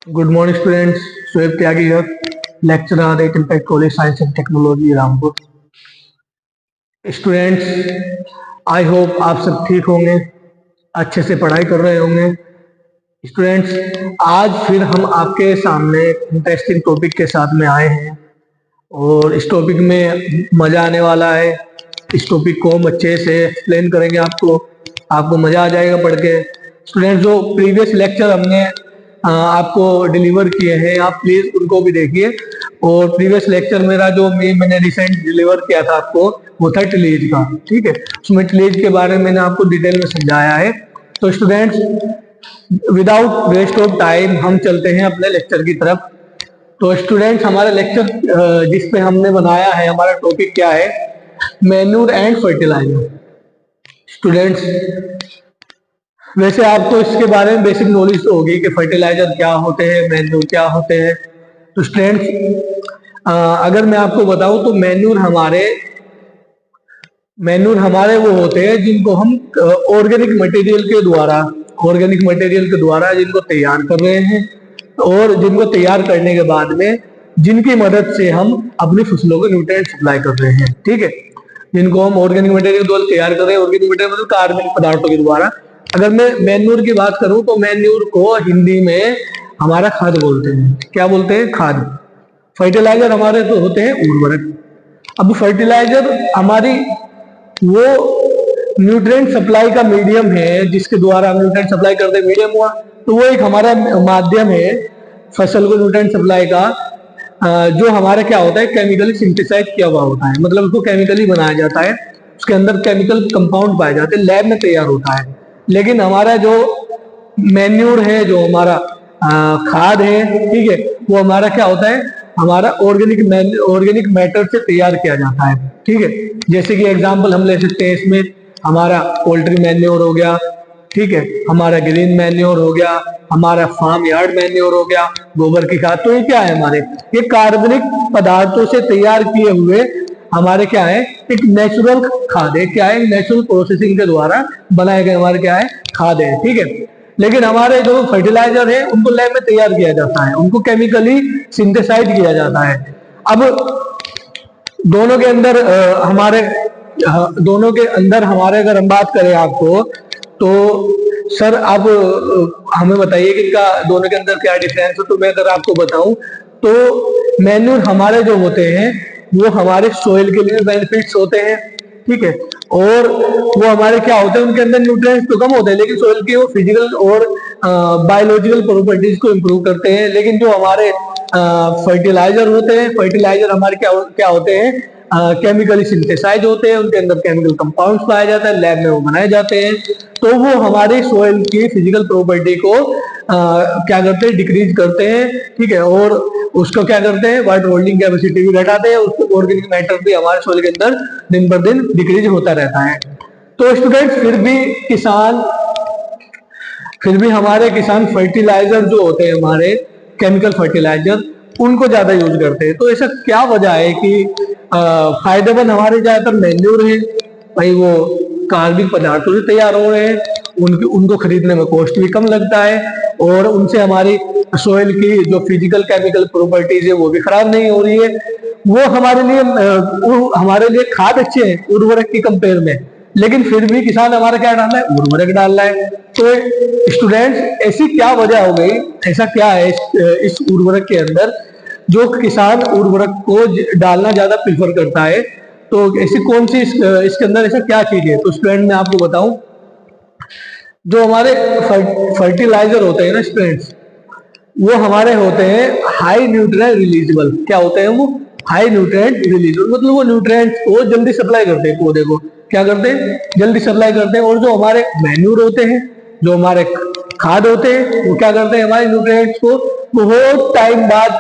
Good morning, students. Shoaib Tyagi here, lecturer at Impact College Science and Technology, Rampur. Students, I hope आप सब ठीक होंगे, अच्छे से पढ़ाई कर रहे होंगे. स्टूडेंट्स, आज फिर हम आपके सामने इंटरेस्टिंग टॉपिक के साथ में आए हैं और इस टॉपिक में मज़ा आने वाला है. इस टॉपिक को हम अच्छे से एक्सप्लेन करेंगे आपको मज़ा आ जाएगा पढ़ के. स्टूडेंट्स, जो प्रीवियस लेक्चर हमने आपको डिलीवर किए हैं, आप प्लीज़ उनको भी देखिए. और प्रीवियस लेक्चर मेरा जो मैंने रिसेंट डिलीवर किया था आपको, वो था टिलीज का. ठीक है, उसमें टिलीज के बारे में मैंने आपको डिटेल में समझाया है. तो students, without waste of time हम चलते हैं अपने लेक्चर की तरफ. तो स्टूडेंट्स, हमारा लेक्चर जिस पे हमने बनाया है, हमारा टॉपिक क्या है? Manure and fertiliser. स्टूडेंट्स, वैसे आपको इसके बारे में बेसिक नॉलेज तो होगी कि फर्टिलाइजर क्या होते हैं, मैन्यूर क्या होते हैं. तो स्टूडेंट्स, अगर मैं आपको बताऊं तो मैन्यूर हमारे वो होते हैं जिनको हम ऑर्गेनिक मटेरियल के द्वारा जिनको तैयार कर रहे हैं, और जिनको तैयार करने के बाद में जिनकी मदद से हम अपनी फसलों को न्यूट्रिएंट सप्लाई कर रहे हैं. ठीक है, जिनको हम ऑर्गेनिक मटेरियल द्वारा तैयार कर रहे हैं. ऑर्गेनिक मटेरियल मतलब कार्बनिक पदार्थों के द्वारा. अगर मैं मैन्यूर की बात करूं तो मैन्यूर को हिंदी में हमारा खाद बोलते हैं. क्या बोलते हैं? खाद. फर्टिलाइजर हमारे तो होते हैं उर्वरक. अब फर्टिलाइजर हमारी वो न्यूट्रिएंट सप्लाई का मीडियम है, जिसके द्वारा हम न्यूट्रिएंट सप्लाई करते हैं. मीडियम हुआ तो वो एक हमारा माध्यम है फसल को न्यूट्रिएंट सप्लाई का, जो हमारा क्या होता है, केमिकली सिंथेसाइज किया हुआ होता है. मतलब उसको केमिकली बनाया जाता है, उसके अंदर केमिकल कंपाउंड पाए जाते हैं, लैब में तैयार होता है. लेकिन हमारा जो मैन्यूर है, जो हमारा खाद है, ठीक है, वो हमारा क्या होता है, हमारा ऑर्गेनिक मैटर से तैयार किया जाता है. ठीक है, जैसे कि एग्जांपल हम ले सकते हैं इसमें, हमारा पोल्ट्री मैन्योर हो गया, ठीक है, हमारा ग्रीन मैन्योर हो गया, हमारा फार्म यार्ड मैन्योर हो गया, गोबर की खाद. तो ये क्या है, हमारे ये कार्बनिक पदार्थों से तैयार किए हुए हमारे क्या है, एक नेचुरल खाद है. क्या है? नेचुरल प्रोसेसिंग के द्वारा बनाए गए हमारे क्या है, खाद है. ठीक है, लेकिन हमारे जो फर्टिलाइजर है उनको लैब में तैयार किया जाता है, उनको केमिकली सिंथेसाइज किया जाता है. अब दोनों के अंदर हमारे अगर हम बात करें आपको, तो सर आप हमें बताइए कि इनका दोनों के अंदर क्या डिफरेंस है. तो मैं अगर आपको बताऊं तो मैन्यूर हमारे जो होते हैं वो हमारे सोइल के लिए बेनिफिट्स होते हैं. ठीक है, और वो हमारे क्या होते हैं, उनके अंदर न्यूट्रिएंट्स तो कम होते हैं, लेकिन सोइल की वो फिजिकल और बायोलॉजिकल प्रॉपर्टीज को इम्प्रूव करते हैं. लेकिन जो हमारे फर्टिलाइजर हमारे क्या होते हैं, केमिकली सिंथेसाइज होते हैं, उनके अंदर केमिकल कंपाउंड्स पाया जाता है, लैब में वो बनाए जाते हैं. तो वो हमारे सोइल की फिजिकल प्रॉपर्टी को क्या करते हैं, डिक्रीज करते हैं. ठीक है, और उसको क्या करते हैं, वाटर होल्डिंग कैपेसिटी भी घटाते हैं. उसको ऑर्गेनिक मैटर भी हमारे सोइल के अंदर दिन पर दिन डिक्रीज होता रहता है. तो स्टूडेंट्स, फिर भी हमारे किसान फर्टिलाइजर जो होते हैं, हमारे केमिकल फर्टिलाइजर, उनको ज्यादा यूज करते हैं. तो ऐसा क्या वजह है कि फायदेमंद हमारे ज्यादातर मैन्यूर है? भाई वो कार्बनिक पदार्थों से तैयार हो रहे हैं, उनको खरीदने में कॉस्ट भी कम लगता है, और उनसे हमारी सोइल की जो फिजिकल केमिकल प्रॉपर्टीज है वो भी खराब नहीं हो रही है. वो हमारे लिए खाद अच्छे हैं उर्वरक की कंपेयर में. लेकिन फिर भी किसान हमारा क्या डाल रहा है, उर्वरक डाल रहा है. तो स्टूडेंट्स, ऐसी क्या वजह हो गई, ऐसा क्या है इस उर्वरक के अंदर जो किसान उर्वरक को डालना ज्यादा प्रीफर करता है? तो ऐसी कौन सी इसके अंदर ऐसा क्या चीज है? तो स्टूडेंट, मैं आपको बताऊं, जो हमारे फर्टिलाइजर होते हैं ना स्टूडेंट्स, वो हमारे होते हैं हाई न्यूट्रिएंट रिलीजेबल. क्या होते हैं वो? High nutrient releasable. मतलब वो न्यूट्रिएंट्स को जल्दी सप्लाई करते हैं, पौधे को क्या करते हैं, जल्दी सप्लाई करते हैं. और जो हमारे मैन्यूर होते हैं, जो हमारे खाद होते हैं, वो क्या करते हैं, हमारे न्यूट्रिएंट्स को बहुत टाइम बाद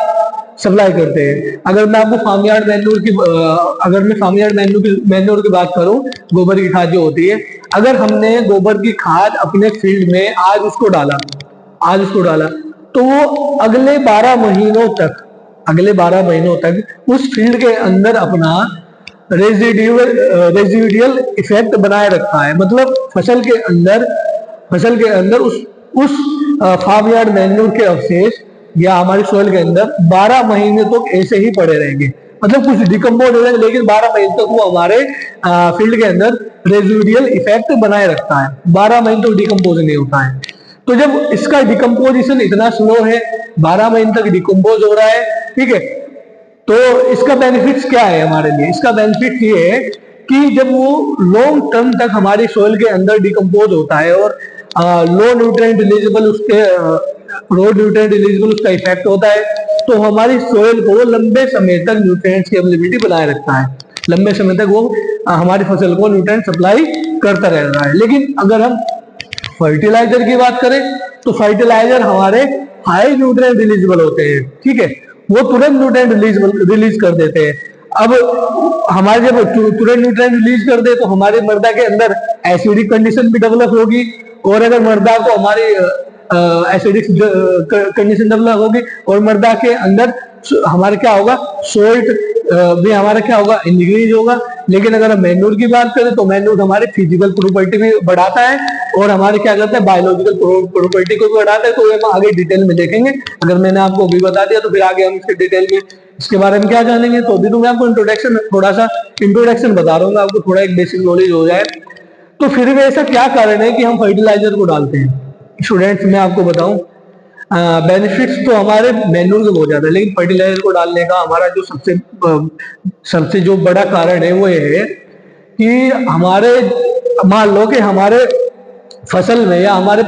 सप्लाई करते हैं. अगर मैं आपको फार्मयार्ड मैन्यूर की बात करूं, गोबर की खाद जो होती है, अगर हमने गोबर की खाद अपने फील्ड में आज उसको डाला, तो वो अगले 12 महीनों तक उस फील्ड के अंदर अपना रेजिडुअल इफेक्ट बनाए रखा है. मतलब फसल के अंदर उस फार्म यार्ड मैन्यूर के अवशेष या हमारी सोइल के अंदर 12 महीने तक ऐसे ही पड़े रहेंगे, मतलब कुछ डिकम्पोज हो जाएंगे लेकिन 12 महीने तक वो हमारे फील्ड के अंदर रेजिडुअल इफेक्ट बनाए रखता है, 12 महीने तक डिकम्पोज नहीं होता है। तो जब इसका डिकम्पोजिशन इतना स्लो है, 12 महीने तक डिकम्पोज हो रहा है, ठीक है, तो इसका बेनिफिट्स क्या है हमारे लिए? इसका बेनिफिट ये है कि जब वो लॉन्ग टर्म तक हमारी सोइल के अंदर डिकम्पोज होता है और लो न्यूट्रिएंट रिलीजेबल उसके लो न्यूट्रिएंट रिलीजेबल उसका इफेक्ट होता है, तो हमारी सोइल को लंबे समय तक न्यूट्रिएंट्स की अवेलेबिलिटी बनाए रखता है, लंबे समय तक वो हमारी फसल को न्यूट्रिएंट सप्लाई करता रहता है। लेकिन अगर हम फर्टिलाइजर की बात करें तो फर्टिलाइजर हमारे हाई न्यूट्रिएंट रिलीजेबल होते हैं, ठीक है, वो तुरंत न्यूट्रिएंट रिलीज कर देते हैं। अब हमारे जब तुरंत न्यूट्रिएंट रिलीज कर दे तो हमारे मृदा के अंदर एसिडिक कंडीशन भी डेवलप होगी, और अगर मृदा को हमारी एसिडिक कंडीशन डेवलप होगी और मृदा के अंदर हमारे क्या होगा, सोल्ट भी हमारा क्या होगा, इंक्रीज होगा। लेकिन अगर हम मैन्योर की बात करें तो मैन्योर हमारे फिजिकल प्रॉपर्टी भी बढ़ाता है और हमारे क्या करता है, बायोलॉजिकल प्रॉपर्टी को भी बढ़ाता है। तो ये हम आगे डिटेल में देखेंगे, अगर मैंने आपको अभी बता दिया तो फिर आगे हम इसके डिटेल में इसके बारे में क्या जानेंगे। तो अभी तो मैं आपको इंट्रोडक्शन थोड़ा सा इंट्रोडक्शन बता रहा हूँ, आपको थोड़ा एक बेसिक नॉलेज हो जाए। तो फिर भी ऐसा क्या कारण है कि हम फर्टिलाइजर को डालते हैं? स्टूडेंट्स मैं आपको बताऊं, बेनिफिट्स तो हमारे मैन्योर के बहुत ज्यादा है, लेकिन फर्टिलाइजर को डालने का हमारा जो सबसे जो बड़ा कारण है वो ये है कि हमारे, मान लो कि हमारे फसल में या हमारे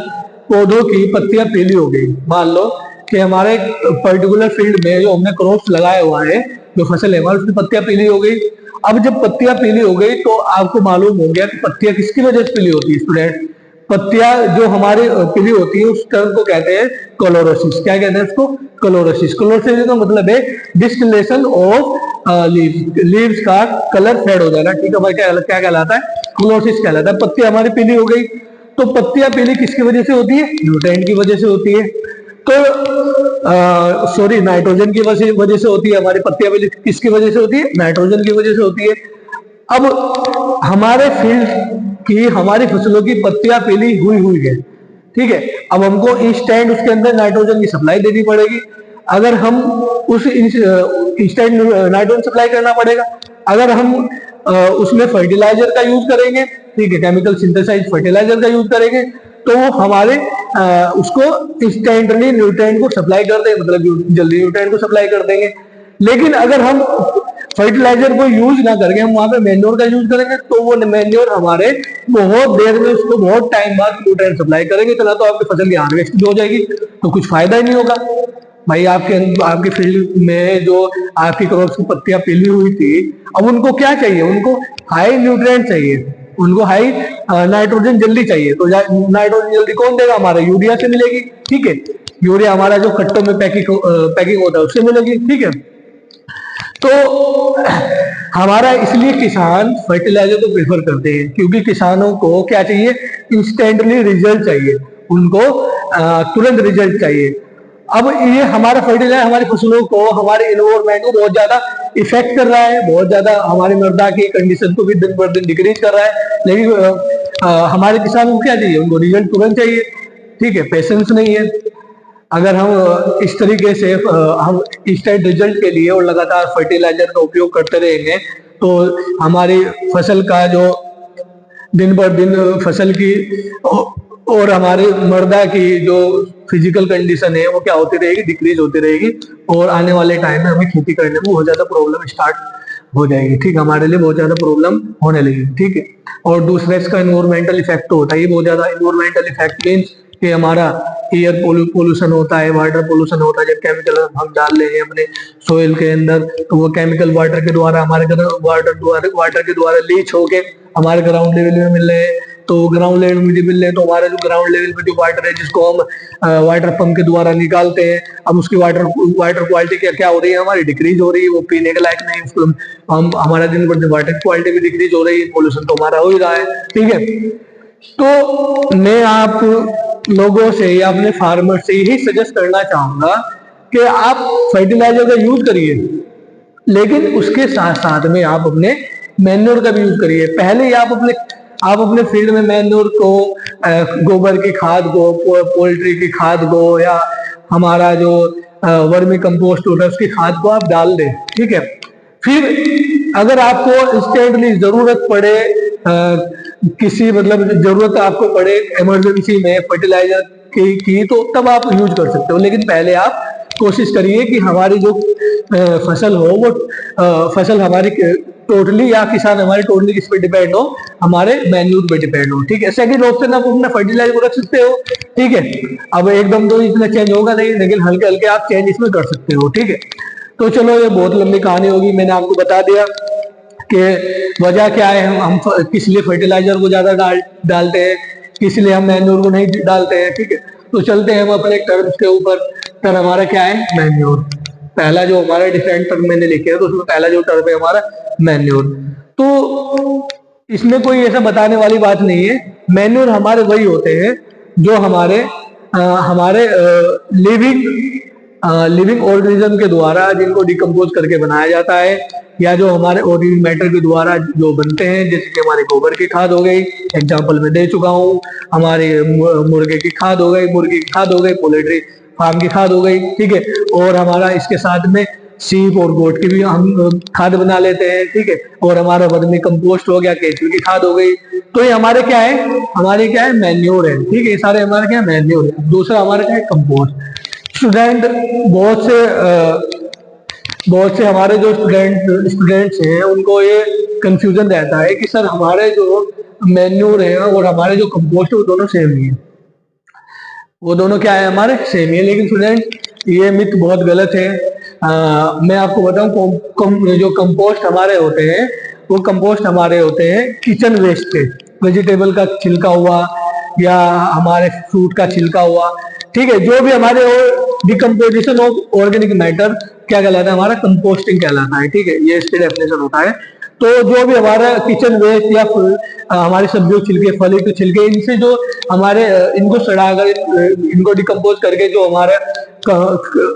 पौधों की पत्तियां पीली हो गई, मान लो कि हमारे पर्टिकुलर फील्ड में जो हमने क्रॉप्स लगाया हुआ है, जो फसल है हमारी, उसकी पत्तियां पीली हो गई। अब जब पत्तियां पीली हो गई तो आपको मालूम हो गया कि पत्तियां किसकी वजह से पीली होती है स्टूडेंट? पत्तियां जो हमारी पीली होती है उस टर्म को कहते हैं क्लोरोसिस। क्या कहते हैं उसको? क्लोरोसिस। क्लोरोसिस का मतलब है डिस्टिलेशन ऑफ लीव्स का कलर फेड हो जाना, ठीक है भाई, क्या कहलाता है? क्लोरोसिस कहलाता है। पत्तियां हमारी पीली हो गई, तो पत्तियां पीली किसकी वजह से होती है? न्यूट्रिएंट की वजह से होती है। तो सॉरी, नाइट्रोजन की वजह से होती है। हमारी पत्तियां पीली किसकी वजह से होती है? नाइट्रोजन की वजह से होती है। अब हमारे फील्ड की, हमारी फसलों की पत्तियां पीली हुई है, ठीक है, अब हमको इंस्टेंट उसके अंदर नाइट्रोजन की सप्लाई देनी पड़ेगी। अगर हम उस इंस्टेंट नाइट्रोजन सप्लाई करना पड़ेगा, अगर हम उसमें फर्टिलाइजर का यूज करेंगे, ठीक है, केमिकल सिंथेसाइज फर्टिलाइजर का यूज करेंगे, तो वो हमारे उसको इंस्टेंटली न्यूट्रिएंट को सप्लाई कर देंगे, मतलब जल्दी न्यूट्रिएंट को सप्लाई कर देंगे। लेकिन अगर हम फर्टिलाइजर को यूज ना करके हम वहां पे मैन्योर का यूज करेंगे, तो वो मैन्योर हमारे बहुत देर में, उसको बहुत टाइम बाद न्यूट्रिएंट सप्लाई करेंगे, इतना तो आपकी फसल की हार्वेस्ट भी हो जाएगी, तो कुछ फायदा ही नहीं होगा भाई। आपके फील्ड में जो आपकी क्रॉप्स की पत्तियां पीली हुई थी, अब उनको क्या चाहिए? उनको हाई न्यूट्रिएंट चाहिए, उनको हाई नाइट्रोजन जल्दी चाहिए। तो नाइट्रोजन जल्दी कौन देगा? हमारा यूरिया से मिलेगी, ठीक है, यूरिया हमारा जो कट्टों में पैकिंग होता है उससे मिलेगी, ठीक है। तो हमारा इसलिए किसान फर्टिलाइजर को प्रेफर करते हैं, क्योंकि किसानों को क्या चाहिए? इंस्टेंटली रिजल्ट चाहिए, उनको तुरंत रिजल्ट चाहिए। अब ये हमारा फर्टिलाइजर हमारी फसलों को, हमारे इन्वायरमेंट को बहुत ज्यादा इफेक्ट कर रहा है, बहुत ज्यादा हमारी मृदा की कंडीशन को भी दिन पर दिन डिक्रीज कर रहा है। लेकिन हमारे किसान को क्या चाहिए? उनको रिजल्ट तुरंत चाहिए, ठीक है, पेशेंस नहीं है। अगर हम इस तरीके से हम इंस्टेंट रिजल्ट के लिए और लगातार फर्टिलाइजर का उपयोग करते रहेंगे, तो हमारी फसल का जो दिन पर दिन फसल की और हमारी मृदा की जो फिजिकल कंडीशन है वो क्या होती रहेगी? डिक्रीज होती रहेगी, और आने वाले टाइम में हमें खेती करने में बहुत ज्यादा प्रॉब्लम स्टार्ट हो जाएगी, ठीक, हमारे लिए बहुत ज्यादा प्रॉब्लम होने लगेगी, ठीक है। और दूसरा इसका इन्वायरमेंटल इफेक्ट तो होता है, बहुत ज्यादा इन्वायरमेंटल इफेक्ट मीन्स कि हमारा एयर पोल्यूशन होता है, वाटर पोल्यूशन होता है। जब केमिकल हम डाल रहे हैं अपने सोइल के अंदर, तो वो केमिकल वाटर के द्वारा हमारे वाटर के द्वारा लीच होके हमारे ग्राउंड लेवल में मिल रहे हैं। तो ग्राउंड लेवल में मिल रहे हैं, तो हमारे जो ग्राउंड लेवल पे जो वाटर है, जिसको हम वाटर पंप के द्वारा निकालते हैं, अब उसकी वाटर क्वालिटी क्या हो रही है? हमारी डिक्रीज हो रही है, वो पीने के लायक नहीं। उसको हम हमारा दिन भर वाटर क्वालिटी भी डिक्रीज हो रही है, पोल्यूशन तो हमारा हो ही रहा है, ठीक है। तो मैं आप लोगों से या अपने फार्मर से यही सजेस्ट करना चाहूंगा कि आप फर्टिलाइजर का यूज करिए, लेकिन उसके साथ साथ में आप अपने मैन्योर का भी यूज करिए। पहले ही आप अपने फील्ड में मैन्योर को, गोबर की खाद को, पोल्ट्री की खाद को, या हमारा जो वर्मी कंपोस्ट होता है उसकी खाद को आप डाल दें, ठीक है। फिर अगर आपको इंस्टेंटली जरूरत पड़े, किसी मतलब जरूरत आपको पड़े इमरजेंसी में फर्टिलाइजर की तो तब आप यूज कर सकते हो, लेकिन पहले आप कोशिश करिए कि हमारी जो फसल हो वो फसल हमारी टोटली या किसान हमारे टोटली किस पे डिपेंड हो, हमारे मैन्यूर पे डिपेंड हो, ठीक है। सेकंड ऑप्शन आप अपना फर्टिलाइजर रख सकते हो, ठीक है। अब एकदम तो इसमें चेंज होगा नहीं, लेकिन हल्के हल्के आप चेंज इसमें कर सकते हो, ठीक है। तो चलो ये बहुत लंबी कहानी होगी, मैंने आपको बता दिया कि वजह क्या है, हम किस लिए फर्टिलाइजर को ज्यादा डालते हैं, किस लिए हम मैन्योर को नहीं डालते हैं, ठीक है। तो चलते हैं हम अपने टर्म्स के ऊपर। टर्म हमारा क्या है, मैन्योर। पहला जो हमारा डिफरेंट टर्म मैंने लिखे है तो उसमें पहला जो टर्म है हमारा मैन्योर। तो इसमें कोई ऐसा बताने वाली बात नहीं है। मैन्योर हमारे वही होते हैं जो हमारे लिविंग ऑर्गेनिज्म के द्वारा जिनको डिकम्पोज करके बनाया जाता है, या जो हमारे ऑर्गेनिक मैटर के द्वारा जो बनते हैं, जैसे कि हमारे गोबर की खाद हो गई, एग्जांपल में दे चुका हूँ, हमारे मुर्गे की खाद हो गई, मुर्गी की खाद हो गई, पोल्ट्री फार्म की खाद हो गई, ठीक है। और हमारा इसके साथ में सीप और गोट की भी हम खाद बना लेते हैं, ठीक है। और हमारा वर्मी कंपोस्ट हो गया, केचुए की खाद हो गई। तो ये हमारे क्या है, हमारे क्या है, मैन्योर है, ठीक है। ये सारे हमारे क्या है, मैन्योर है। दूसरा हमारा क्या है, कंपोस्ट। स्टूडेंट बहुत से हमारे जो स्टूडेंट्स हैं उनको ये कंफ्यूजन रहता है कि सर हमारे जो मैन्योर है और हमारे जो कंपोस्ट है वो दोनों सेम ही है, वो दोनों क्या है, हमारे सेम ही है। लेकिन स्टूडेंट ये मिथ बहुत गलत है। मैं आपको बताऊं, जो कंपोस्ट हमारे होते हैं वो कंपोस्ट हमारे होते हैं किचन वेस्ट के, वेजिटेबल का छिलका हुआ या हमारे फ्रूट का छिलका हुआ, ठीक है। जो भी हमारे डिकम्पोजिशन ऑफ ऑर्गेनिक मैटर क्या कहलाता है, हमारा कंपोस्टिंग कहलाता है, ठीक है। ये इसके डेफिनेशन होता है। तो जो भी हमारा किचन वेस्ट या हमारी सब्जियों छिलके, फली के छिलके, इनसे जो हमारे इनको सड़ाकर इनको डिकम्पोज करके जो हमारे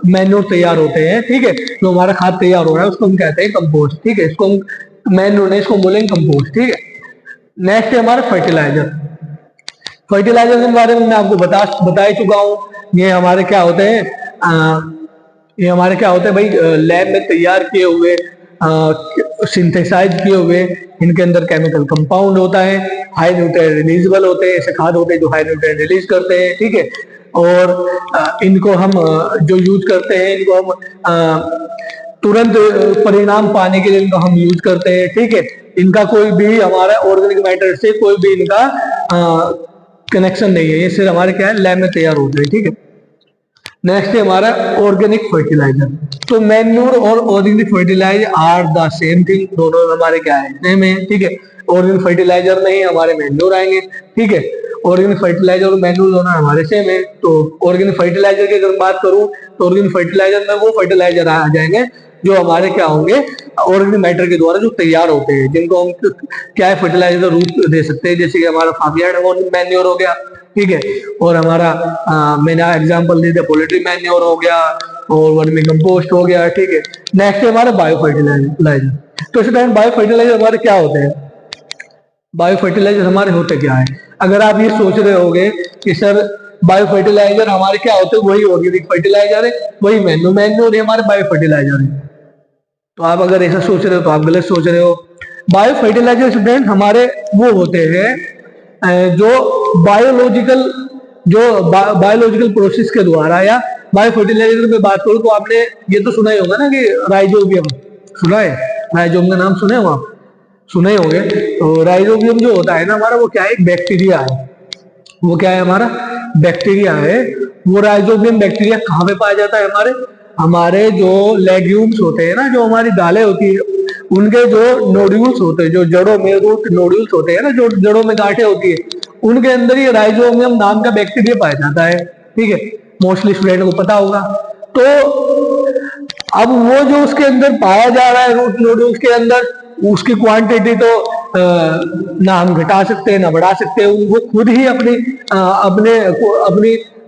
मैन्योर तैयार होते हैं, ठीक है, जो हमारा खाद तैयार हो रहा है उसको हम कहते हैं कंपोस्ट, ठीक है। इसको हम मैन्योर नहीं, इसको बोलेंगे कंपोस्ट, ठीक है। नेक्स्ट है हमारा फर्टिलाइजर। फर्टिलाइजर के बारे में मैं आपको बता ही चुका हूँ। ये हमारे क्या होते हैं, ये हमारे क्या होते हैं भाई, लैब में तैयार किए हुए, सिंथेसाइज किए हुए, इनके अंदर केमिकल कंपाउंड होता है, हाई न्यूट्रिएंट रिलीजेबल होते हैं, ऐसे खाद होते हैं जो हाई न्यूट्रिएंट रिलीज करते हैं, ठीक है। और इनको हम जो यूज करते हैं, इनको हम तुरंत परिणाम पाने के लिए इनको हम यूज करते हैं, ठीक है। इनका कोई भी हमारा ऑर्गेनिक मैटर से कोई भी इनका कनेक्शन नहीं है, ये सिर्फ हमारे क्या है, लैब में तैयार होते हैं, ठीक है। नेक्स्ट है हमारा ऑर्गेनिक फर्टिलाइजर। तो मैन्योर और organic fertiliser are the same thing, दोनों हमारे क्या है, सेम है, ठीक है। ऑर्गेनिक फर्टिलाइजर में ही हमारे मैन्योर आएंगे, ठीक है। ऑर्गेनिक फर्टिलाइजर और मैन्योर दोनों हमारे सेम है। तो ऑर्गेनिक फर्टिलाइजर की अगर बात करूं तो ऑर्गेनिक फर्टिलाइजर में वो फर्टिलाइजर आ जाएंगे जो हमारे क्या होंगे, ऑर्गेनिक मैटर के द्वारा जो तैयार होते हैं, जिनको हम क्या है, फर्टिलाइजर का रूप दे सकते हैं। जैसे कि हमारा फार्मयार्ड मैन्योर हो गया, ठीक है। और हमारा मैंने एग्जांपल दे दिया, पोल्ट्री मैन्योर हो गया और वर्मी कंपोस्ट हो गया, ठीक है। नेक्स्ट है हमारा बायो फर्टिलाइजर। तो इस टाइम बायो फर्टिलाइजर हमारे क्या होते हैं, बायो फर्टिलाइजर हमारे होते क्या है। अगर आप ये सोच रहे होगे कि सर बायो फर्टिलाइजर हमारे क्या होते हैं, वही ऑर्गेनिक फर्टिलाइजर है, वही मैन्योर है हमारे बायो फर्टिलाइजर है, तो आप अगर ऐसा सोच रहे हो तो आप गलत सोच रहे हो। बायो फर्टिलाइजर स्टूडेंट हमारे वो होते हैं जो बायोलॉजिकल प्रोसेस के द्वारा, या बायो फर्टिलाइजर में बात करूं तो आपने ये तो सुना ही होगा ना कि राइजोबियम सुना है, राइजोबियम का नाम सुने हो आप, सुने होंगे। तो राइजोबियम जो होता है ना हमारा, वो क्या है, एक बैक्टीरिया है। वो क्या है, हमारा बैक्टीरिया है। वो राइजोबियम बैक्टीरिया कहाँ पे पाया जाता है, हमारे जो लेग्यूम्स होते हैं ना, जो हमारी दालें होती है, उनके जो नोड्यूल्स होते हैं, जो जड़ों में रूट नोड्यूल्स होते हैं ना, जो जड़ों में गांठें होती है, उनके अंदर ये राइजोबियम नाम का बैक्टीरिया पाया जाता है, ठीक है। मोस्टली स्टूडेंट को पता होगा। तो अब वो जो उसके अंदर पाया जा रहा है रूट नोड्यूल्स के अंदर, उसकी क्वांटिटी तो ना हम घटा सकते हैं ना बढ़ा सकते हैं, वो खुद ही अपनी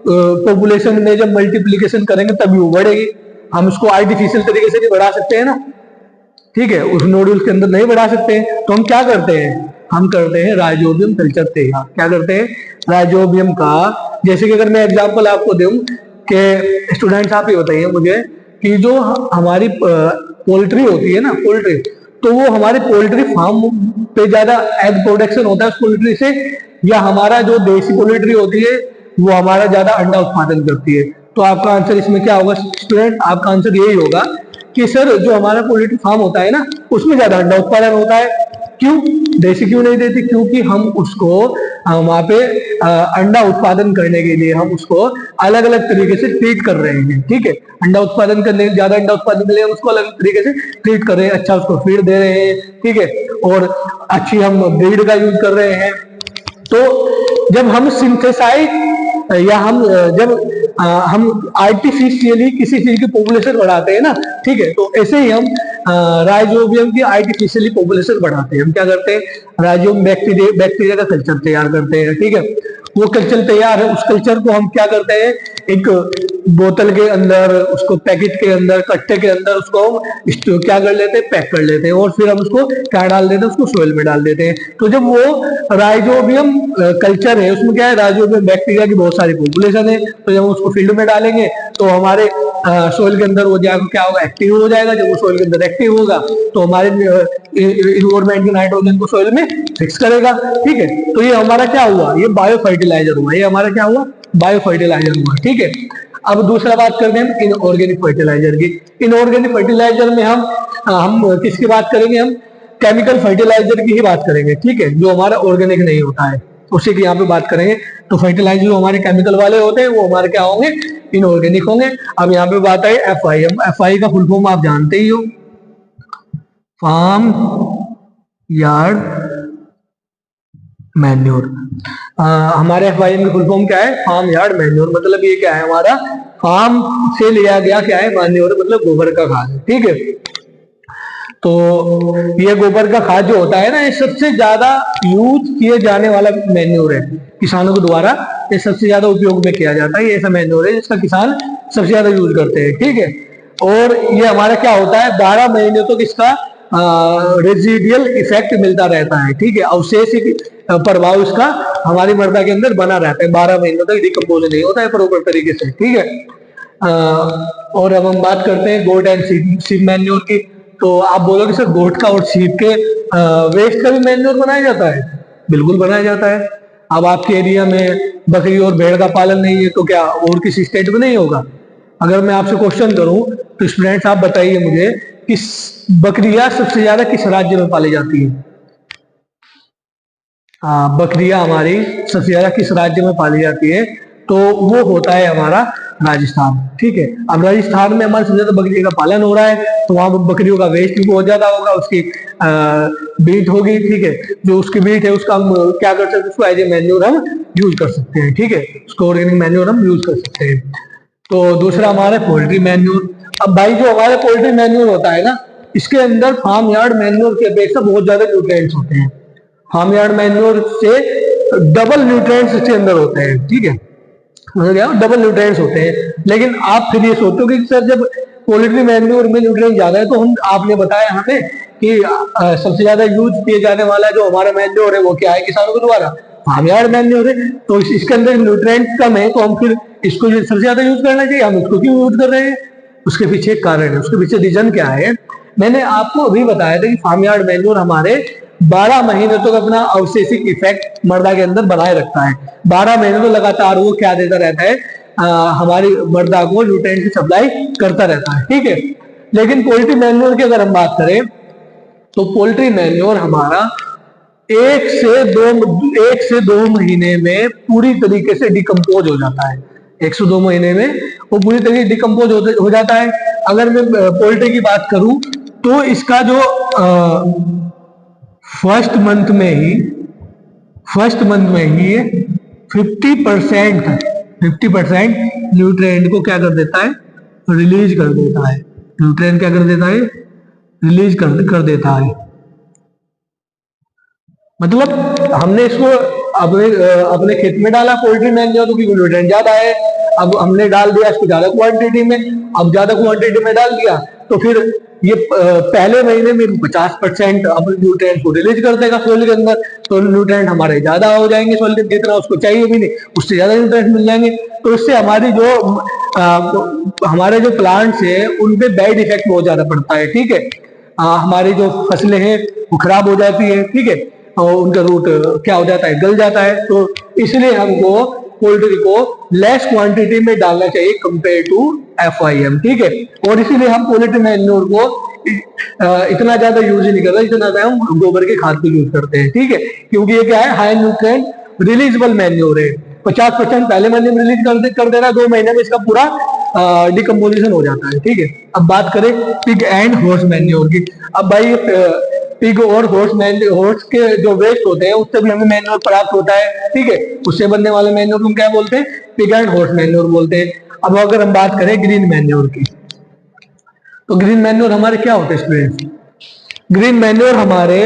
पॉपुलेशन में जब मल्टीप्लीकेशन करेंगे तभी वो बढ़ेगी। हम उसको आर्टिफिशियल तरीके से नहीं बढ़ा सकते हैं ना, ठीक है, उस नोड्यूल्स के अंदर नहीं बढ़ा सकते हैं। तो हम क्या करते हैं, हम करते हैं राइजोबियम कल्चर तैयार। क्या करते हैं, राइजोबियम का, जैसे कि अगर मैं एग्जांपल आपको दूं कि स्टूडेंट्स आप ये बताइए मुझे कि जो हमारी पोल्ट्री होती है ना, पोल्ट्री, तो वो हमारे पोल्ट्री फार्म पे ज्यादा एग प्रोडक्शन होता है उस पोल्ट्री से, या हमारा जो देसी पोल्ट्री होती है वो हमारा ज्यादा अंडा उत्पादन करती है? तो आपका आंसर इसमें क्या होगा स्टूडेंट? आपका आंसर यही होगा कि सर जो हमारा पोल्ट्री फार्म होता है ना उसमें ज्यादा अंडा उत्पादन होता है। क्यों? देसी क्यों नहीं देती? क्योंकि हम उसको वहां पे अंडा उत्पादन करने के लिए हम उसको अलग अलग तरीके से ट्रीट कर रहे हैं। ठीक है, अंडा उत्पादन करने, ज्यादा अंडा उत्पादन के लिए हम उसको अलग अलग तरीके से ट्रीट कर रहे हैं, अच्छा उसको फीड दे रहे हैं, ठीक है, और अच्छी हम ब्रीड का यूज कर रहे हैं। तो जब हम सिंथेसाइज या जब हम आर्टिफिशियली किसी चीज की पॉपुलेशन बढ़ाते हैं ना, ठीक है, तो ऐसे ही हम राइजोबियम की आर्टिफिशियली पॉपुलेशन बढ़ाते हैं। हम क्या करते हैं? राइजोबियम बैक्टीरिया का कल्चर तैयार करते हैं, ठीक है, वो कल्चर तैयार है, उस कल्चर को हम क्या करते हैं? एक बोतल के अंदर, उसको पैकेट के अंदर, कट्टे के अंदर उसको हम क्या कर लेते हैं? पैक कर लेते हैं, और फिर हम उसको क्या डाल देते हैं? उसको सोइल में डाल देते हैं। तो जब वो राइजोबियम कल्चर है उसमें क्या है? राइजोबियम बैक्टीरिया की बहुत सारी पॉपुलेशन है, तो जब उसको फील्ड में डालेंगे तो हमारे सोइल के अंदर वो जाकर क्या होगा? एक्टिव हो जाएगा। जब वो सोइल के अंदर एक्टिव होगा तो हमारे इन्वायरमेंट के नाइट्रोजन को सोइल में फिक्स करेगा। ठीक है, तो ये हमारा क्या हुआ? ये बायो फर्टिलाइजर हुआ। ये हमारा क्या हुआ? बायो फर्टिलाइजर हुआ। ठीक है, अब दूसरा बात करते हैं हम इनऑर्गेनिक फर्टिलाइजर की। इनऑर्गेनिक फर्टिलाइजर में हम किसकी बात करेंगे? हम केमिकल फर्टिलाइजर की ही बात करेंगे, ठीक है, जो हमारा ऑर्गेनिक नहीं होता है, उसी की यहाँ पे बात करेंगे। तो फर्टिलाइजर जो हमारे केमिकल वाले होते हैं वो हमारे क्या होंगे? इनऑर्गेनिक होंगे। अब यहाँ पे बात आई FI। FI का फुल फॉर्म आप जानते ही हो, फार्म यार्ड मैन्योर। हमारे FYM की फुल फॉर्म क्या है? Farm yard manure. मतलब ये क्या है? हमारा फार्म से लिया गया क्या है? मैन्योर, मतलब गोबर का खाद। ठीक है, तो ये गोबर का खाद जो होता है ना, ये सबसे ज्यादा यूज किए जाने वाला मैन्योर है किसानों के द्वारा। ये सबसे ज्यादा उपयोग में किया जाता है। ये ऐसा मैन्योर है जिसका किसान सबसे ज्यादा यूज करते हैं। ठीक है, और ये हमारा क्या होता है? 12 महीने तक इसका रेजिडियल इफेक्ट मिलता रहता है। ठीक है, अवशेष प्रभाव इसका हमारी मृदा के अंदर बना रहता है। 12 महीनों तक डिकम्पोज नहीं होता है प्रॉपर तरीके से। ठीक है, और अब हम बात करते हैं गोट एंड शीप मैन्योर की। तो आप बोलोगे सर गोट का और शीप के वेस्ट का भी मैन्योर बनाया जाता है? बिल्कुल बनाया जाता है। अब आपके एरिया में बकरी और भेड़ का पालन नहीं है तो क्या और किसी स्टेट में नहीं होगा? अगर मैं आपसे क्वेश्चन करूं तो स्टूडेंट्स आप बताइए मुझे कि बकरियां सबसे ज्यादा किस राज्य में पाली जाती है? बकरियां हमारी सबसे ज्यादा किस राज्य में पाली जाती है? तो वो होता है हमारा राजस्थान। ठीक है, अब राजस्थान में हमारे सबसे ज्यादा बकरियों का पालन हो रहा है, तो वहां बकरियों का वेस्ट भी बहुत ज्यादा होगा, उसकी बीट होगी। ठीक है, जो उसकी बीट है उसका हम क्या कर सकते हैं? उसको एज ए मैन्योर हम यूज कर सकते हैं। ठीक है, उसको ऑर्गेनिक मैन्योर हम यूज कर सकते हैं। तो दूसरा हमारा पोल्ट्री मैन्योर। अब भाई जो हमारा पोल्ट्री मैन्योर होता है ना, इसके अंदर फार्म यार्ड मैन्योर की अपेक्षा बहुत ज्यादा न्यूट्रिएंट्स होते हैं। फार्म यार्ड मैन्योर से डबल न्यूट्रिएंट्स इसके अंदर होते हैं। ठीक है, डबल न्यूट्रिएंट्स होते हैं। लेकिन आप फिर ये सोचोगे कि सर जब पोल्ट्री मैन्योर में न्यूट्रिएंट ज्यादा है, तो हम आपने बताया यहाँ पे कि सबसे ज्यादा यूज किए जाने वाला जो हमारा मैन्योर है वो क्या है किसानों के द्वारा? फार्म यार्ड मैन्योर है। तो इसके अंदर न्यूट्रिएंट कम है, तो हम फिर इसको सबसे ज्यादा यूज करना चाहिए। हम इसको क्यों यूज कर रहे हैं? उसके पीछे एक कारण है, उसके पीछे रीजन क्या है? मैंने आपको अभी बताया था कि फार्म यार्ड मैन्योर हमारे 12 महीने तक अपना अवशेषिक इफेक्ट मृदा के अंदर बनाए रखता है। 12 महीने तो लगातार वो क्या देता रहता है? हमारी मृदा को न्यूट्रिएंट की सप्लाई करता रहता है। ठीक है, लेकिन पोल्ट्री मैन्योर की अगर हम बात करें तो पोल्ट्री मैन्योर हमारा 1 से 2 महीने में पूरी तरीके से डिकम्पोज हो जाता है। 1 से 2 महीने में वो पूरी तरीके से डिकम्पोज हो जाता है। अगर मैं पोल्ट्री की बात करूं तो इसका जो फर्स्ट मंथ में ही 50% न्यूट्रिएंट को क्या कर देता है? रिलीज कर देता है। न्यूट्रिएंट क्या कर देता है? रिलीज कर देता है। मतलब हमने इसको अपने खेत में डाला पोल्ट्री मैन्योर, तो न्यूट्रिएंट ज्यादा है। अब हमने डाल दिया इसको ज्यादा क्वांटिटी में, अब ज्यादा क्वांटिटी में डाल दिया तो फिर ये पहले महीने में 50% अब न्यूट्रिएंट को रिलीज कर देगा सोइल के अंदर, तो न्यूट्रिएंट हमारे ज्यादा हो जाएंगे सोइल के, जितना उसको चाहिए भी नहीं उससे ज्यादा न्यूट्रिएंट मिल जाएंगे। तो इससे हमारी जो हमारे जो प्लांट्स है उन पे बैड इफेक्ट बहुत ज्यादा पड़ता है, ठीक है। हमारी जो फसलें हैं वो खराब हो जाती है, ठीक है, और उनका रूट क्या हो जाता है, गल जाता है। तो इसलिए हमको पोल्ट्री को लेस क्वांटिटी में डालना चाहिए कंपेयर टू FIM, ठीक है। और इसीलिए हम पोल्ट्री मैन्योर को इतना ज्यादा यूज नहीं करते, इतना ज्यादा हम गोबर के खाद को यूज करते हैं, ठीक है, क्योंकि ये क्या है, हाई न्यूट्रिएंट रिलीजेबल मैन्योर है। 50% पहले महीने में रिलीज कर देना, 2 महीने में इसका पूरा डिकम्पोजिशन हो जाता है, ठीक है। अब बात करें पिग एंड हॉर्स मैन्योर की। अब भाई पिग और हॉर्स के जो वेस्ट होते हैं उससे भी हमें मैन्योर प्राप्त होता है, ठीक है। उससे बनने वाले मैन्योर हम क्या बोलते हैं, पिग एंड हॉर्स मैन्योर बोलते हैं। अब अगर हम बात करें ग्रीन मैन्योर की, तो ग्रीन मैन्योर हमारे क्या होते हैं स्टूडेंट्स? ग्रीन मैन्योर हमारे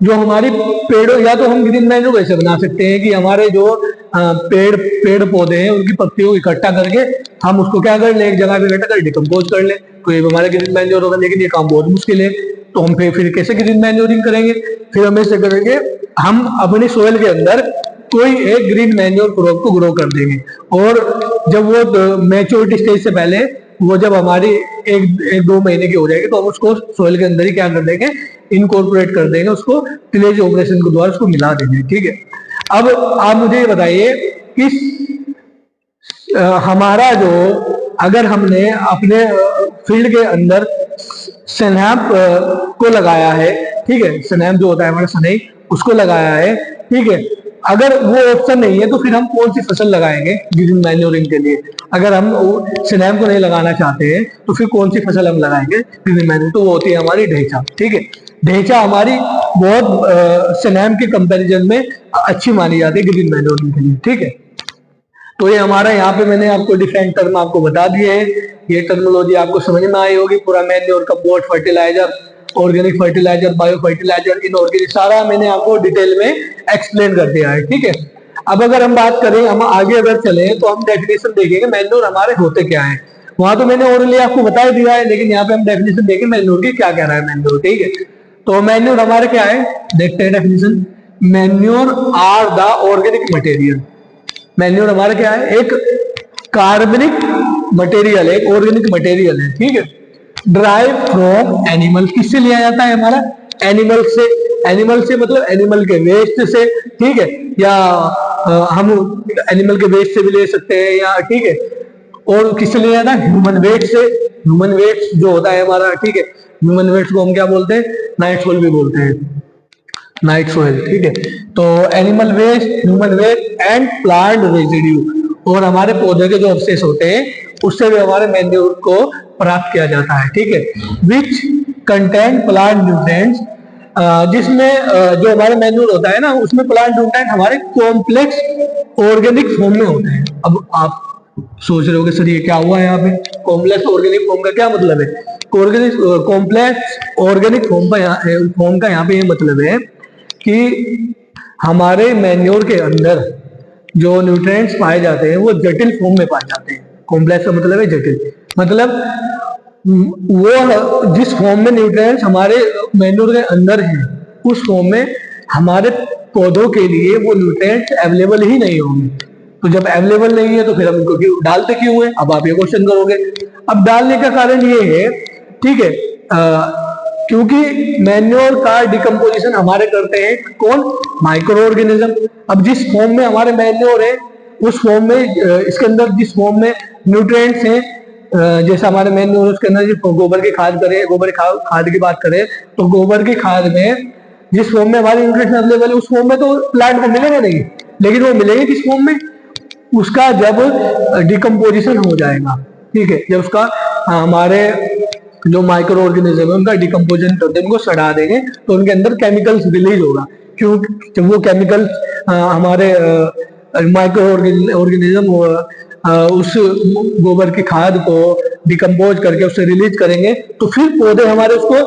जो हमारी पेड़ों, या तो हम ग्रीन मैन्योर ऐसे बना सकते हैं कि हमारे जो पेड़ पौधे हैं उनकी पत्तियों को इकट्ठा करके हम उसको क्या कर ले, एक जगह पे इकट्ठा कर डिकम्पोज कर ले, तो ये हमारा ग्रीन मैन्योर होगा। लेकिन ये काम बहुत मुश्किल है, तो हम फिर कैसे ग्रीन मैन्योरिंग करेंगे? फिर हम ऐसे करेंगे, हम अपनी सोइल के अंदर कोई एक ग्रीन मैन्योर क्रॉप को ग्रो कर देंगे, और जब वो मैच्योरिटी स्टेज से पहले वो जब हमारी एक 2 महीने की हो जाएगी तो हम उसको सोइल के अंदर ही क्या कर देंगे, इनकॉर्पोरेट कर देंगे, उसको टिलेज ऑपरेशन के द्वारा उसको मिला देंगे, ठीक है। अब आप मुझे ये बताइए कि हमारा जो, अगर हमने अपने फील्ड के अंदर सनैप को लगाया है, ठीक है, सनैप जो होता है हमारा सनई, उसको लगाया है, ठीक है, अगर वो ऑप्शन नहीं है तो फिर हम कौन सी फसल लगाएंगे ग्रीन मैन्योरिंग के लिए? अगर हम सनैप को नहीं लगाना चाहते हैं तो फिर कौन सी फसल हम लगाएंगे ग्रीन मैन्योर? तो वो होती है हमारी ढेंचा, ठीक है। ढेंचा हमारी बहुत सनैप के कंपैरिजन में अच्छी मानी जाती है ग्रीन मैन्योरिंग के लिए, ठीक है। तो ये हमारा यहाँ पे मैंने आपको डिफरेंट टर्म आपको बता दिए हैं, ये टर्मिनोलॉजी आपको समझ में आई होगी। पूरा manure, compost, fertiliser, organic fertiliser, bio fertiliser, inorganic, सारा मैंने आपको डिटेल में एक्सप्लेन कर दिया है, ठीक है। अब अगर हम बात करें, हम आगे अगर चले तो हम डेफिनेशन देखेंगे मैन्योर हमारे होते क्या है। वहां तो मैंने ओरली आपको बता दिया है, लेकिन यहाँ पे हम डेफिनेशन देखें मैन्योर की, क्या कह रहा है मैन्योर, ठीक है। तो मैन्योर हमारे क्या है, देखते हैं definition. Manure are the organic material. Manure हमारा क्या है, एक कार्बनिक मटेरियल है, एक ऑर्गेनिक मटेरियल है, ठीक है, ड्राइव फ्रॉम एनिमल। किससे लिया जाता है हमारा? एनिमल से। एनिमल से मतलब एनिमल के वेस्ट से, ठीक है, या हम एनिमल के वेस्ट से भी ले सकते हैं, या ठीक है, और किससे लिया जाता है? ह्यूमन वेस्ट से। ह्यूमन वेस्ट जो होता है हमारा, ठीक है, ह्यूमन वेस्ट को हम क्या बोलते हैं? नाइट सोइल भी बोलते हैं, नाइट सोइल, ठीक है। तो animal waste, human waste and plant residue, और हमारे पौधे के जो अवशेष होते हैं उससे भी हमारे मैन्योर को प्राप्त किया जाता है, ठीक है। विच कंटेन प्लांट न्यूट्रिएंट्स, जिसमें जो हमारे मैन्योर होता है ना, उसमें प्लांट न्यूट्रिएंट हमारे कॉम्प्लेक्स ऑर्गेनिक फॉर्म में होते हैं। अब आप सोच रहे हो कि सर ये क्या हुआ है यहाँ पे, कॉम्प्लेक्स ऑर्गेनिक फॉर्म का क्या मतलब है? कॉम्प्लेक्स ऑर्गेनिक फॉर्म का यहाँ पे ये मतलब है कि हमारे मैन्योर के अंदर जो न्यूट्रिएंट्स पाए जाते हैं वो जटिल फॉर्म में पाए जाते हैं। कॉम्प्लेक्स का मतलब है जटिल, मतलब वो जिस फॉर्म में न्यूट्रिएंट्स हमारे मैन्योर के अंदर हैं उस फॉर्म में हमारे पौधों के लिए वो न्यूट्रिएंट्स अवेलेबल ही नहीं होंगे। तो जब अवेलेबल नहीं है तो फिर हम इनको क्यों डालते क्यों है? अब आप ये क्वेश्चन करोगे। अब डालने का कारण ये है, ठीक है, क्योंकि मैन्योर का डिकम्पोजिशन हमारे करते हैं कौन? Micro organism. अब जिस फॉर्म में हमारे मैन्योर है उस फॉर्म में, इसके अंदर जिस फॉर्म में न्यूट्रिएंट्स हैं, जैसे हमारे मैन्योर उसके अंदर गोबर की खाद करें, गोबर खाद की बात करें तो गोबर की खाद में जिस फॉर्म में हमारे न्यूट्रिएंट्स अवेलेबल है उस फॉर्म में तो प्लांट को मिलेगा नहीं, लेकिन वो मिलेंगे किस फॉर्म में? उसका जब डिकम्पोजिशन हो जाएगा, ठीक है, जब उसका हमारे जो माइक्रो ऑर्गेनिज्म है उनका डिकम्पोजिशन करते हैं, उनको सड़ा देंगे तो उनके अंदर केमिकल्स रिलीज होगा। क्यों? जब वो केमिकल हमारे माइक्रो ऑर्गेनिज्म उस गोबर की खाद को डिकम्पोज करके उससे रिलीज करेंगे तो फिर पौधे हमारे उसको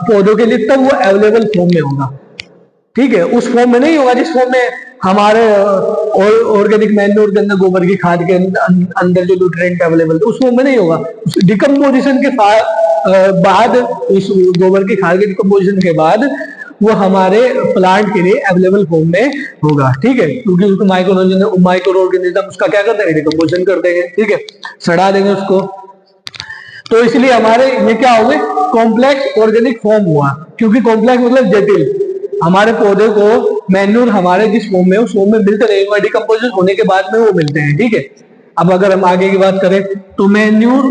पौधों के लिए तब वो अवेलेबल फॉर्म में होगा, ठीक है। उस फॉर्म में नहीं होगा जिस फॉर्म में हमारे ऑर्गेनिक मैन्योर के अंदर, गोबर की खाद के अंदर जो न्यूट्रिएंट अवेलेबल थे उस फॉर्म में नहीं होगा। डिकम्पोजिशन के बाद, उस गोबर की खाद के डिकम्पोजिशन के बाद वो हमारे प्लांट के लिए अवेलेबल फॉर्म में होगा, ठीक है, क्योंकि उसको माइक्रो ऑर्गेनिज्म उसका क्या करते हैं, डिकम्पोजिशन कर देंगे, ठीक है, सड़ा देंगे उसको। तो इसलिए हमारे ये क्या हो गए, कॉम्प्लेक्स ऑर्गेनिक फॉर्म हुआ, क्योंकि कॉम्प्लेक्स मतलब जटिल। हमारे पौधे को मैन्यूर हमारे जिस फॉर्म में, उस फॉर्म में मिलते रहेंगे, डिकम्पोजिशन होने के बाद में वो मिलते हैं, ठीक है। अब अगर हम आगे की बात करें तो manure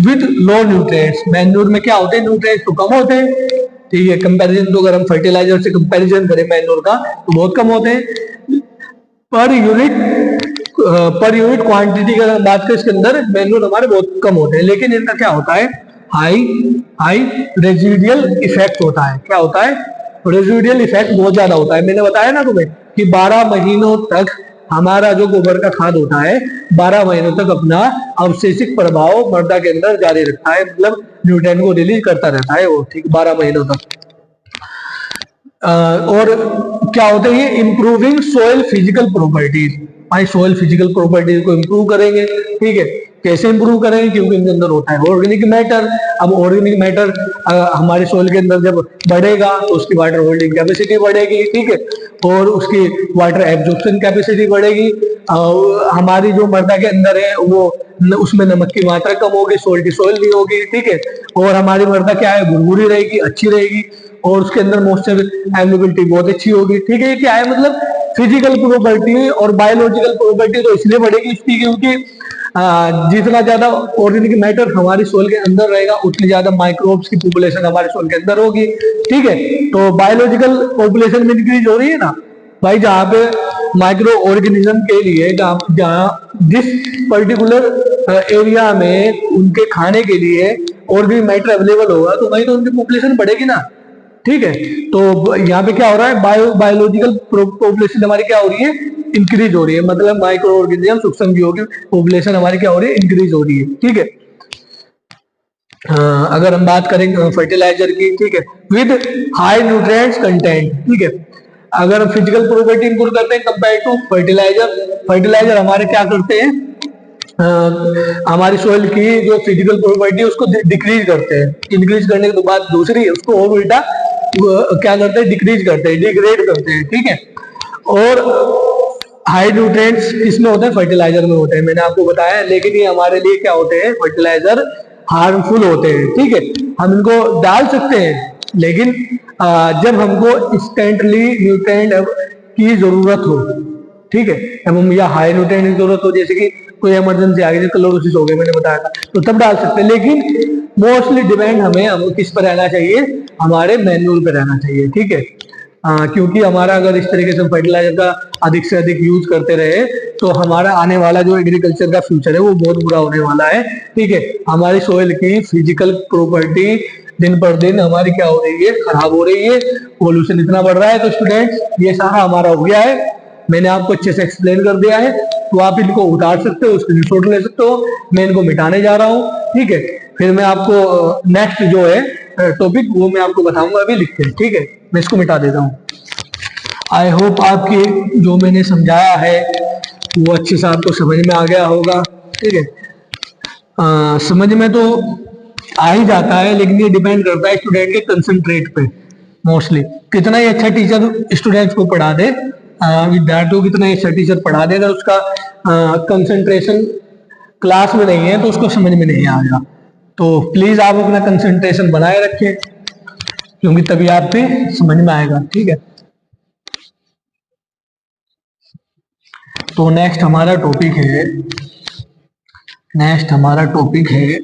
with low nutrients, manure में क्या होते हैं, न्यूट्रिएंट्स तो कम होते हैं, ठीक है, कंपैरिजन तो अगर हम फर्टिलाइजर से कंपैरिजन करें मैन्यूर का तो बहुत कम होते हैं। पर यूनिट क्वांटिटी की अगर बात करें इसके अंदर मैन्यूर हमारे बहुत कम होते हैं, लेकिन इनका क्या होता है, हाई रेजिडियल इफेक्ट होता है। क्या होता है, रेजिडियल इफेक्ट बहुत ज्यादा होता है। मैंने बताया ना तुम्हें कि 12 महीनों तक हमारा जो गोबर का खाद होता है 12 महीनों तक अपना अवशेषिक प्रभाव मृदा के अंदर जारी रखता है, मतलब न्यूट्रिएंट को रिलीज करता रहता है वो, ठीक, 12 महीनों तक। और क्या होता है, ये इंप्रूविंग सोयल फिजिकल प्रॉपर्टीज, भाई सोयल फिजिकल प्रॉपर्टीज को इंप्रूव करेंगे, ठीक है। कैसे इंप्रूव करेंगे, क्योंकि इनके अंदर होता है ऑर्गेनिक मैटर। अब ऑर्गेनिक मैटर हमारे सोयल के अंदर जब बढ़ेगा तो उसकी वाटर होल्डिंग कैपेसिटी बढ़ेगी, ठीक है, और उसकी वाटर एब्जॉर्प्शन कैपेसिटी बढ़ेगी। हमारी जो मृदा के अंदर है वो उसमें नमक की मात्रा कम होगी, सोल्टी सोइल नहीं होगी, ठीक है, और हमारी मृदा क्या है, भुरभुरी रहेगी, अच्छी रहेगी, और उसके अंदर मॉइस्चर एवेलेबिलिटी बहुत अच्छी होगी, ठीक है। ये क्या है, मतलब फिजिकल प्रॉपर्टी और बायोलॉजिकल प्रॉपर्टी तो इसलिए बढ़ेगी इसकी, क्योंकि जितना ज्यादा ऑर्गेनिक मैटर हमारी सोल के अंदर रहेगा उतनी ज्यादा माइक्रोब्स की पॉपुलेशन हमारे सोल के अंदर होगी, ठीक है। तो बायोलॉजिकल पॉपुलेशन में इंक्रीज हो रही है ना भाई, जहाँ पे माइक्रो ऑर्गेनिज्म के लिए जहाँ जिस पर्टिकुलर एरिया में उनके खाने के लिए ऑर्गेनिक मैटर अवेलेबल होगा तो वही तो उनकी पॉपुलेशन बढ़ेगी ना, ठीक है। तो यहाँ पे क्या हो रहा है, बायोलॉजिकल पॉपुलेशन हमारी क्या हो रही है, इंक्रीज हो रही है, मतलब माइक्रो ऑर्गेनिज्म सूक्ष्म जीवों की पॉपुलेशन हमारी क्या हो रही है, इंक्रीज हो रही है, ठीक है। अगर हम बात करें फर्टिलाइजर की, ठीक है, विद हाई न्यूट्रिएंट्स कंटेंट, ठीक है। अगर हम फिजिकल प्रॉपर्टी इंप्रूव करते हैं कंपेयर टू फर्टिलाइजर हमारे क्या करते हैं, हमारी सोइल की जो फिजिकल प्रॉपर्टी है उसको डिक्रीज करते हैं। इंक्रीज करने के बाद दूसरी उसको और उल्टा क्या करते हैं, डिक्रीज करते हैं, डिग्रेड करते हैं, ठीक है। और हाई न्यूट्रिएंट्स किसमें होते हैं, फर्टिलाइजर में होते हैं, मैंने आपको बताया। लेकिन ये हमारे लिए क्या होते हैं, फर्टिलाइजर हार्मफुल होते हैं, ठीक है। हम इनको डाल सकते हैं, लेकिन जब हमको इंस्टेंटली न्यूट्रिएंट की जरूरत हो, ठीक है, हम या हाई न्यूट्रिएंट की जरूरत हो, जैसे कि कोई इमरजेंसी आ गई, क्लोरोसिस हो गया, मैंने बताया था, तो तब डाल सकते हैं। लेकिन मोस्टली डिपेंड हमें किस पर रहना चाहिए, हमारे मैन्यूर पे रहना चाहिए, ठीक है। क्योंकि हमारा अगर इस तरीके से फर्टिलाइजर का अधिक से अधिक यूज करते रहे तो हमारा आने वाला जो एग्रीकल्चर का फ्यूचर है वो बहुत बुरा होने वाला है, ठीक है। हमारी सोइल की फिजिकल प्रॉपर्टी दिन पर दिन हमारी क्या हो रही है, खराब हो रही है, पोल्यूशन इतना बढ़ रहा है। तो स्टूडेंट्स ये सारा हमारा हो गया है, मैंने आपको अच्छे से एक्सप्लेन कर दिया है, तो आप इनको उतार सकते हो, स्क्रीनशॉट ले सकते हो। मैं इनको मिटाने जा रहा हूँ, ठीक है। फिर मैं आपको नेक्स्ट जो है टॉपिक वो मैं आपको बताऊंगा, अभी लिख के, ठीक है। मैं इसको मिटा देता हूँ। आई होप आपकी जो मैंने समझाया है वो अच्छे से आपको समझ में आ गया होगा, ठीक है। समझ में तो आ ही जाता है, लेकिन ये डिपेंड करता है स्टूडेंट के कंसंट्रेट पे। मोस्टली कितना ही अच्छा टीचर स्टूडेंट्स को पढ़ा दे, विद्यार्थियों को कितना ही अच्छा टीचर पढ़ा दे, अगर उसका कंसंट्रेशन क्लास में नहीं है तो उसको समझ में नहीं आएगा। तो प्लीज आप अपना कंसंट्रेशन बनाए रखें, क्योंकि तभी आप पे समझ में आएगा, ठीक है। तो नेक्स्ट हमारा टॉपिक है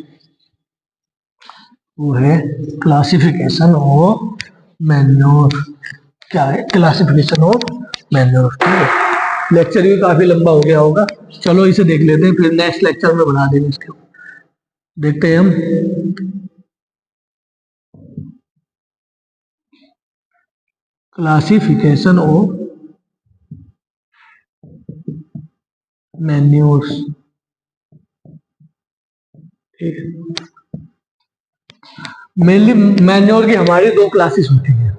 वो है क्लासिफिकेशन ऑफ मैन्योर। क्या है क्लासिफिकेशन ऑफ मैन्योर, ठीक है। लेक्चर भी काफी लंबा हो गया होगा, चलो इसे देख लेते हैं, फिर नेक्स्ट लेक्चर में बना देंगे इसके। देखते हैं हम क्लासिफिकेशन ऑफ मैन्योर्स, ठीक है। मेनली मैन्योर की हमारी दो क्लासेस होती हैं,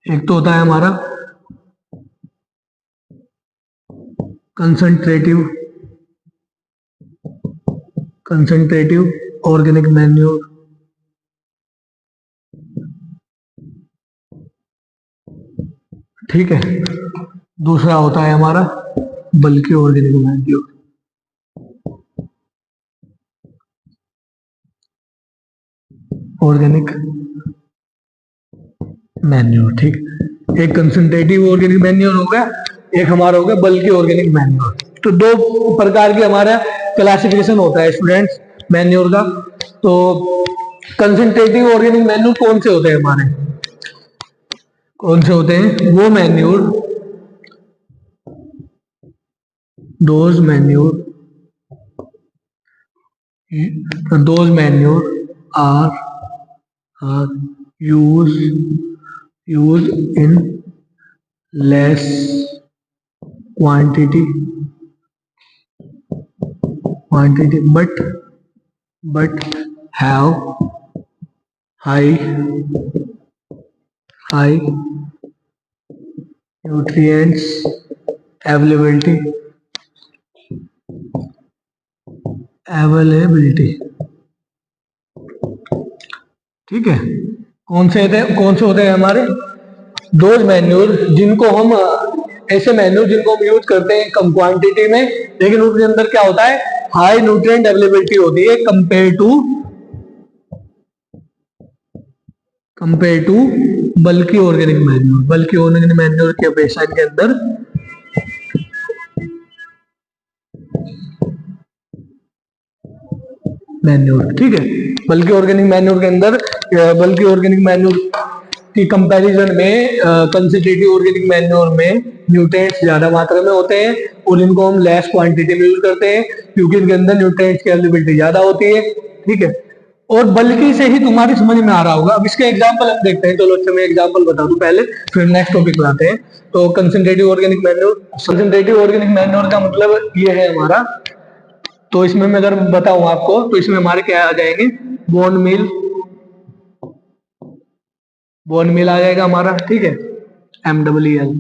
एक तो होता है हमारा कंसंट्रेटिव ऑर्गेनिक मैन्योर, ठीक है। दूसरा होता है हमारा बल्कि ऑर्गेनिक मैन्योर, ठीक। एक कंसंट्रेटिव ऑर्गेनिक मैन्योर हो गया, एक हमारा हो गया बल्कि ऑर्गेनिक मैन्योर। तो दो प्रकार के हमारा क्लासिफिकेशन होता है स्टूडेंट्स मैन्योर का। तो कंसंट्रेटिव ऑर्गेनिक मैन्योर कौन से होते हैं हमारे, कौन से होते हैं? वो manure, those manure are use in less quantity but have high nutrients availability, ठीक है। कौन से होते हैं हमारे? दोज मैन्योर जिनको हम ऐसे मैन्योर जिनको हम यूज करते हैं कम क्वांटिटी में, लेकिन उसके अंदर क्या होता है? हाई न्यूट्रिएंट अवेलेबिलिटी होती है कंपेयर टू बल्कि ऑर्गेनिक मैन्योर की अपेक्षा के अंदर मैन्योर, ठीक है। बल्कि ऑर्गेनिक मैन्योर की कंपैरिजन में कंसंट्रेटिव ऑर्गेनिक मैन्योर में न्यूट्रिएंट्स ज्यादा मात्रा में होते हैं और इनको हम लेस क्वांटिटी में यूज करते हैं क्योंकि इनके अंदर न्यूट्रिएंट्स की अवेलेबिलिटी ज्यादा होती है, ठीक है। और बल्कि से ही तुम्हारी समझ में आ रहा होगा। अब इसके एग्जांपल हम देखते हैं। चलो अच्छा मैं एग्जांपल बता दूं पहले, फिर नेक्स्ट टॉपिक लाते हैं। तो कंसंट्रेटिव ऑर्गेनिक मैन्योर का मतलब ये है हमारा। तो इसमें मैं अगर बताऊं आपको तो इसमें हमारे क्या आ जाएंगे? बोन मिल आ जाएगा हमारा, ठीक है। MWL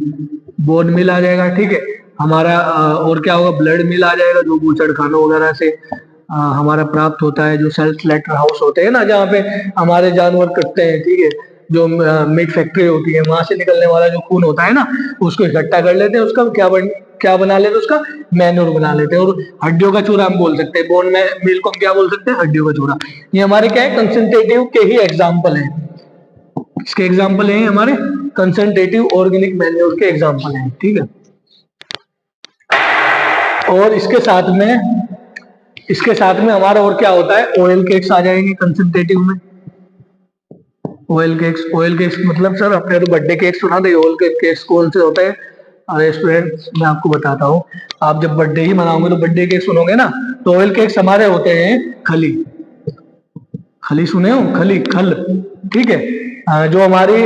बोन मिल आ जाएगा, ठीक है हमारा। और क्या होगा? ब्लड मिल आ जाएगा जो बूचड़ खानों वगैरह से हमारा प्राप्त होता है। जो सेल्फ स्लेटर हाउस होते हैं ना, जहाँ पे हमारे जानवर कटते हैं, ठीक है। जो मीट फैक्ट्री होती है वहां से निकलने वाला जो खून होता है ना, उसको इकट्ठा कर लेते हैं। उसका क्या बना लेते हैं? उसका मैन्योर बना लेते हैं। और हड्डियों का चूरा हम बोल सकते हैं। बोन में मिल को हम क्या बोल सकते हैं? हड्डियों का चूरा। ये हमारे क्या है? कंसंट्रेटिव के ही एग्जाम्पल है। इसके एग्जाम्पल है हमारे कंसंट्रेटिव ऑर्गेनिक मैन्योर के एग्जाम्पल है, ठीक है। और इसके साथ में हमारा और क्या होता है? ऑयल केक्स आ जाएंगे कंसंट्रेटिव में। ऑयल केक्स मतलब सर अपने तो बर्थडे केक सुना दे। ऑयल केक्स कौन से होते हैं? अरे स्टूडेंट्स मैं आपको बताता हूँ। आप जब बर्थडे ही मनाओगे तो बर्थडे केक सुनोगे ना, तो ऑयल केक्स हमारे होते हैं खली सुने हो? खल, ठीक है। जो हमारी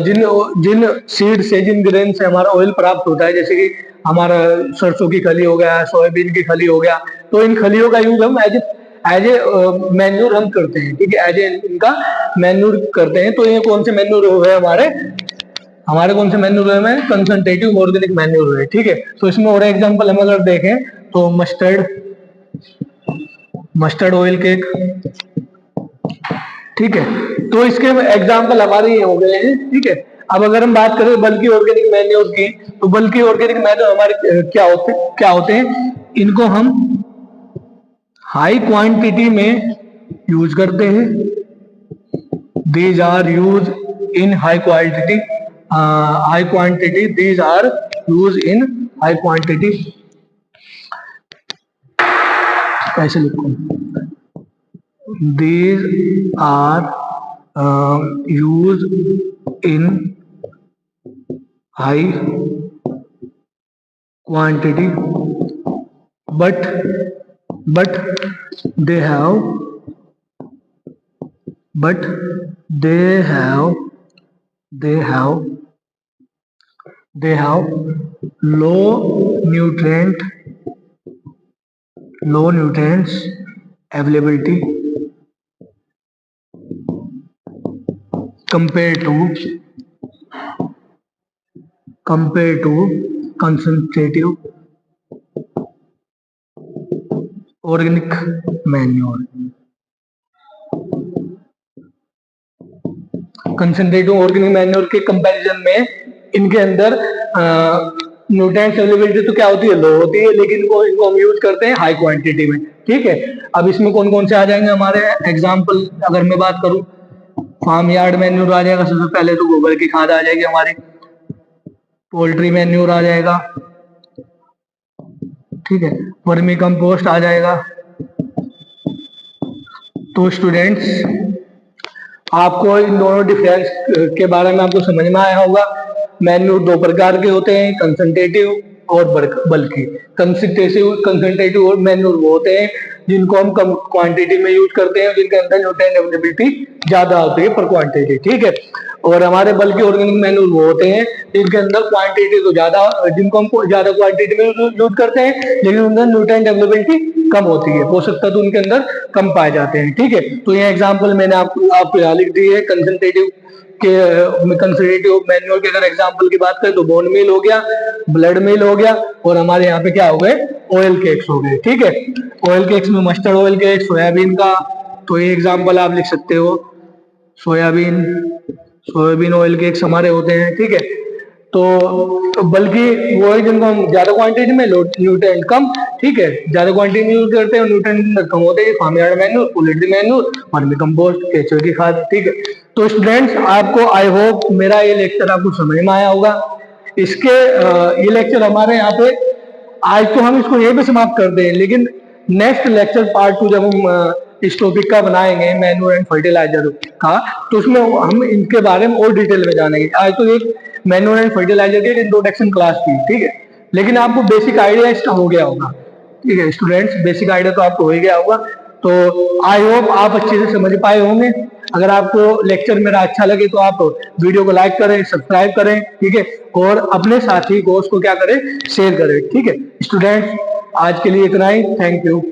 जिन सीड से, जिन ग्रेन से हमारा ऑयल प्राप्त होता है, जैसे कि हमारा सरसों की खली हो गया, सोयाबीन की खली हो गया, तो इन खलियों का यूज हम एज ए मैन्योर हम करते हैं, ठीक है। एज ए इनका मैन्योर करते हैं। तो ये कौन से मैन्योर हो गए हमारे कौन से मैन्योर है? कंसंट्रेटिव ऑर्गेनिक मैन्योर है, ठीक है। तो इसमें और एग्जांपल हम अगर देखें तो मस्टर्ड ऑयल केक, ठीक है। तो इसके एग्जाम्पल हमारे ये हो गए हैं, ठीक है। अब अगर हम बात करें बल्कि ऑर्गेनिक मैन्योर की, तो बल्कि ऑर्गेनिक मैन्योर हमारे क्या होते हैं? इनको हम हाई क्वांटिटी में यूज करते हैं। These are use in high quantity, these are use in high quantity. कैसे लिखूं? These are used in high quantity, but they have low nutrients availability compared to concentrative organic manure, concentrated organic manure के comparison में इनके अंदर nutrients availability तो क्या होती है, लो होती है, लेकिन इनको हम यूज करते हैं हाई क्वांटिटी में। ठीक है, अब इसमें कौन कौन से आ जाएंगे हमारे एग्जाम्पल, अगर मैं बात करूं, फार्म यार्ड मैन्योर आ जाएगा सबसे पहले, तो गोबर की खाद आ जाएगी हमारी। पोल्ट्री मैन्योर आ जाएगा, ठीक है, वर्मी कंपोस्ट आ जाएगा। तो स्टूडेंट्स, आपको इन दोनों डिफरेंस के बारे में आपको समझ में आया होगा। मैन्योर दो प्रकार के होते हैं, कंसंट्रेटिव और बल्कि। कंसंट्रेटिव और मैन्योर वो होते हैं जिनको हम कम क्वांटिटी में यूज करते हैं, जिनके अंदर न्यूट्रिएंट अवेलेबिलिटी ज्यादा होती है पर क्वांटिटी। ठीक है, और हमारे बल्कि ऑर्गेनिक मैन्योर वो होते हैं जिनके अंदर क्वांटिटी तो ज्यादा, जिनको हम ज्यादा क्वांटिटी में यूज करते हैं, लेकिन उनके अंदर न्यूट्रिएंट अवेलेबिलिटी कम होती है, पोषक तत्व उनके अंदर कम पाए जाते हैं। ठीक है, तो ये एग्जाम्पल मैंने आपको यहाँ लिख दी है। कंसंट्रेटिव मैन्योर के अगर एग्जाम्पल की बात करें तो बोन मील हो गया, ब्लड मील हो गया, और हमारे यहाँ पे क्या हो गए, ऑयल केक्स हो गए। ठीक है, ऑयल केक्स में मस्टर्ड ऑयल केक, सोयाबीन का, तो ये एग्जाम्पल आप लिख सकते हो, सोयाबीन ऑयल केक्स हमारे होते हैं। ठीक है, तो बल्कि वो है जिनको हम ज्यादा क्वांटिटी में, न्यूट्रिएंट कम। ठीक है, ज्यादा क्वांटिटी में यूज करते हैं, न्यूट्रिएंट कम होते हैं, farm yard manure, poultry manure, vermicompost, केचुए की खाद। ठीक है, तो स्टूडेंट्स, आपको आई होप मेरा ये लेक्चर आपको समझ में आया होगा। इसके ये लेक्चर हमारे यहाँ पे आज तो हम इसको यहीं पे समाप्त कर दें, लेकिन नेक्स्ट लेक्चर पार्ट 2 जब हम इस टॉपिक का बनाएंगे, मैन्योर एंड फर्टिलाइजर का, तो उसमें हम इनके बारे में और डिटेल में जानेंगे। आज तो एक मैन्योर एंड फर्टिलाइजर की इंट्रोडक्शन क्लास थी। ठीक है, लेकिन आपको बेसिक आइडिया इसका हो गया होगा। ठीक है स्टूडेंट्स, बेसिक आइडिया तो आपको हो गया होगा। तो आई होप आप अच्छे से समझ पाए होंगे। अगर आपको लेक्चर मेरा अच्छा लगे तो आप वीडियो को लाइक करें, सब्सक्राइब करें। ठीक है, और अपने साथी को उसको क्या करें, शेयर करें। ठीक है स्टूडेंट्स, आज के लिए इतना ही। Thank you.